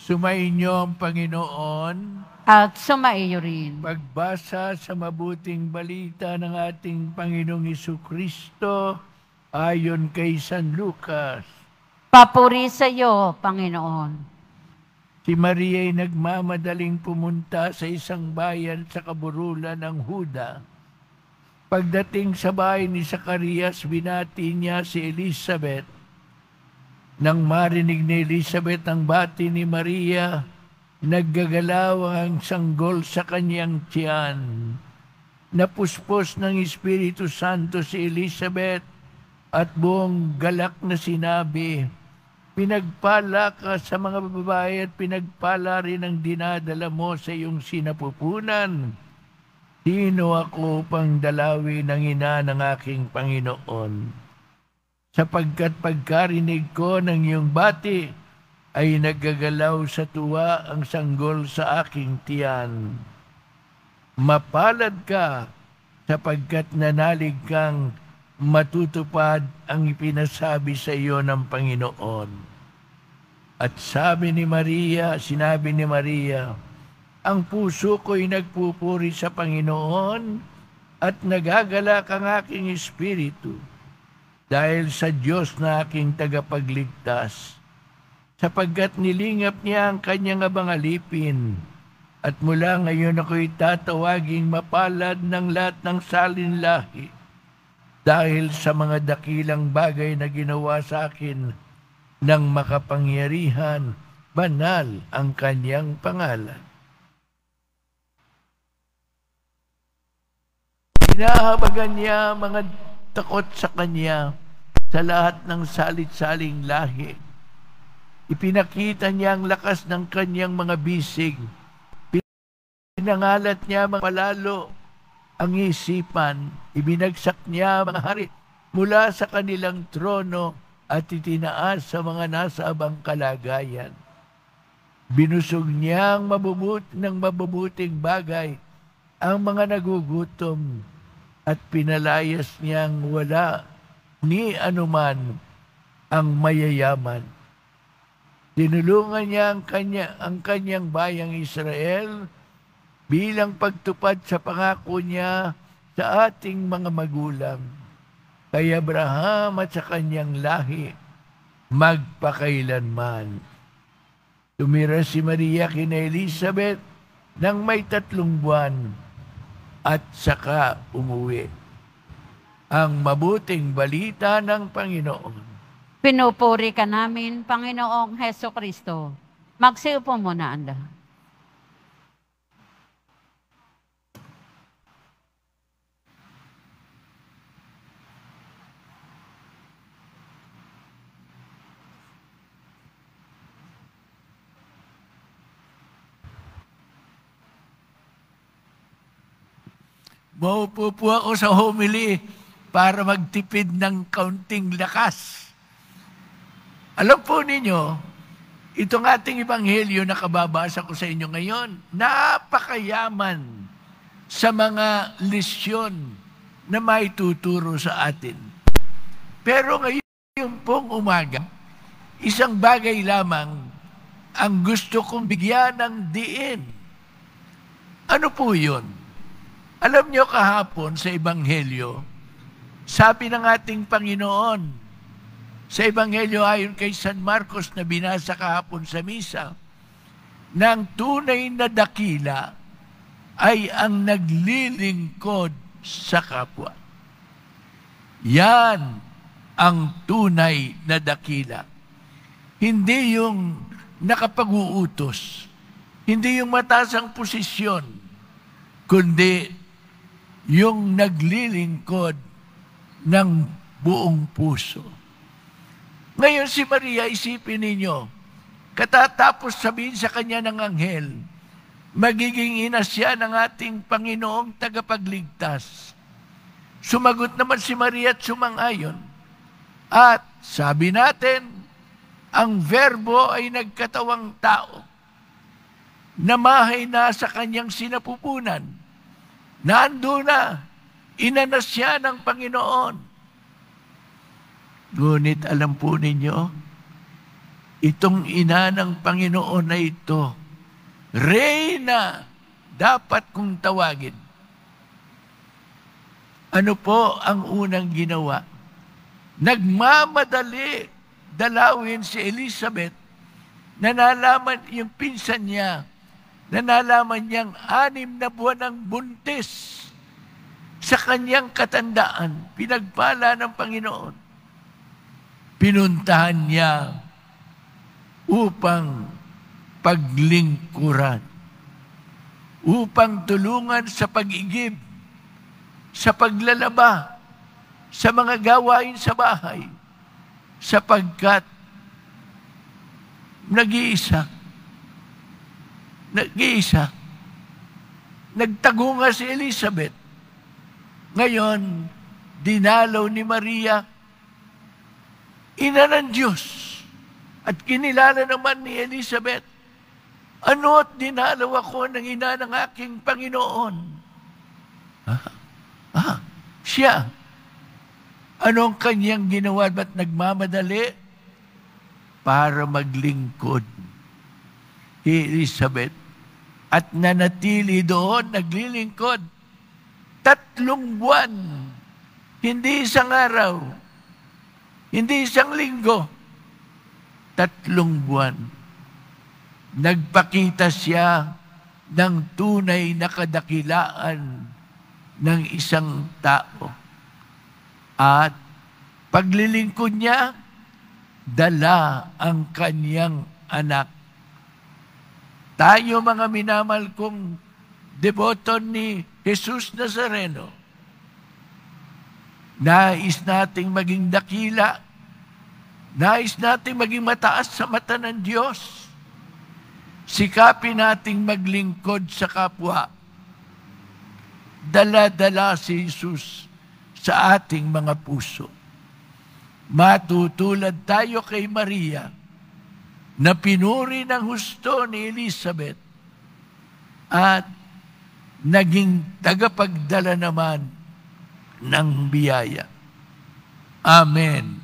Sumainyo ang Panginoon. At sumaiyo rin. Pagbasa sa mabuting balita ng ating Panginoong Jesucristo ayon kay San Lucas. Papuri sa iyo, Panginoon. Si Maria ay nagmamadaling pumunta sa isang bayan sa kaburulan ng Huda. Pagdating sa bahay ni Zacarias, binati niya si Elizabeth. Nang marinig ni Elizabeth ang bati ni Maria, naggagalaw ang sanggol sa kanyang tiyan. Napuspos ng Espiritu Santo si Elizabeth at buong galak na sinabi, "Pinagpala ka sa mga babae at pinagpala rin ang dinadala mo sa iyong sinapupunan. Sino ako upang dalawin ang ina ng aking Panginoon? Sapagkat pagkarinig ko ng iyong bati, ay naggagalaw sa tuwa ang sanggol sa aking tiyan. Mapalad ka, sapagkat nanalig kang matutupad ang ipinasabi sa iyo ng Panginoon." At sinabi ni Maria, "Ang puso ko'y nagpupuri sa Panginoon at nagagalak ang aking espiritu dahil sa Diyos na aking tagapagligtas, sapagkat nilingap niya ang kanyang abang alipin, at mula ngayon ako'y tatawaging mapalad ng lahat ng salinlahi, dahil sa mga dakilang bagay na ginawa sa akin ng makapangyarihan, banal ang kanyang pangalan." Hinahabagan niya mga takot sa kanya sa lahat ng salit-saling lahi. Ipinakita niya ang lakas ng kanyang mga bisig. Pinangalat niya mga palalo ang isipan. Ibinagsak niya mga hari mula sa kanilang trono at itinaas sa mga nasa abang kalagayan. Binusog niya ng mabubuting bagay ang mga nagugutom at pinalayas niyang wala ni anuman ang mayayaman. Tinulungan niya ang kanyang bayang Israel bilang pagtupad sa pangako niya sa ating mga magulang, kay Abraham at sa kanyang lahi magpakailanman. Tumira si Maria kina Elizabeth nang may 3 buwan at saka umuwi. Ang mabuting balita ng Panginoon. Pinupuri ka namin, Panginoong Hesukristo. Magsiupo muna ang lahat. Maupo po ako sa homily para magtipid ng kaunting lakas. Alam po ninyo, itong ating ebanghelyo na kababasa ko sa inyo ngayon, napakayaman sa mga lesyon na maituturo sa atin. Pero ngayon pong umaga, isang bagay lamang ang gusto kong bigyan ng diin. Ano po yun? Alam nyo, kahapon sa Ebanghelyo, sabi ng ating Panginoon, sa Ebanghelyo ayon kay San Marcos na binasa kahapon sa misa, na ang tunay na dakila ay ang naglilingkod sa kapwa. Yan ang tunay na dakila. Hindi yung nakapag-uutos, hindi yung mataas ang posisyon, kundi yung naglilingkod ng buong puso. Ngayon si Maria, isipin ninyo, katatapos sabihin sa kanya ng anghel, magiging ina siya ng ating Panginoong tagapagligtas. Sumagot naman si Maria at sumang-ayon. At sabi natin, ang verbo ay nagkatawang tao. Namahay na sa kanyang sinapupunan. Nandun na, inanas siya ng Panginoon. Ngunit alam po ninyo, itong ina ng Panginoon na ito, Reyna, dapat kong tawagin. Ano po ang unang ginawa? Nagmamadali dalawin si Elizabeth na nalaman yung pinsan niya, na nalaman niyang 6 na buwan ng buntis sa kanyang katandaan, pinagpala ng Panginoon. Pinuntahan niya upang paglingkuran, upang tulungan sa pag-igib, sa paglalaba, sa mga gawain sa bahay, sapagkat nag-iisa. Nagtago nga si Elizabeth. Ngayon, dinalaw ni Maria, ina ng Diyos. At kinilala naman ni Elizabeth, ano't dinalaw ako ng ina ng aking Panginoon. Siya. Anong kanyang ginawa? Ba't nagmamadali? Para maglingkod. Elizabeth. At nanatili doon, naglilingkod. 3 buwan. Hindi isang araw. Hindi isang linggo. 3 buwan. Nagpakita siya ng tunay na kadakilaan ng isang tao. At paglilingkod niya, dala ang kanyang anak. Tayo mga minamahal kong deboto ni Jesus Nazareno, nais nating maging dakila, nais nating maging mataas sa mata ng Diyos, sikapin nating maglingkod sa kapwa. Dala-dala si Jesus sa ating mga puso. Matutulad tayo kay Maria na pinuri ng husto ni Elizabeth at naging tagapagdala naman ng biyaya. Amen.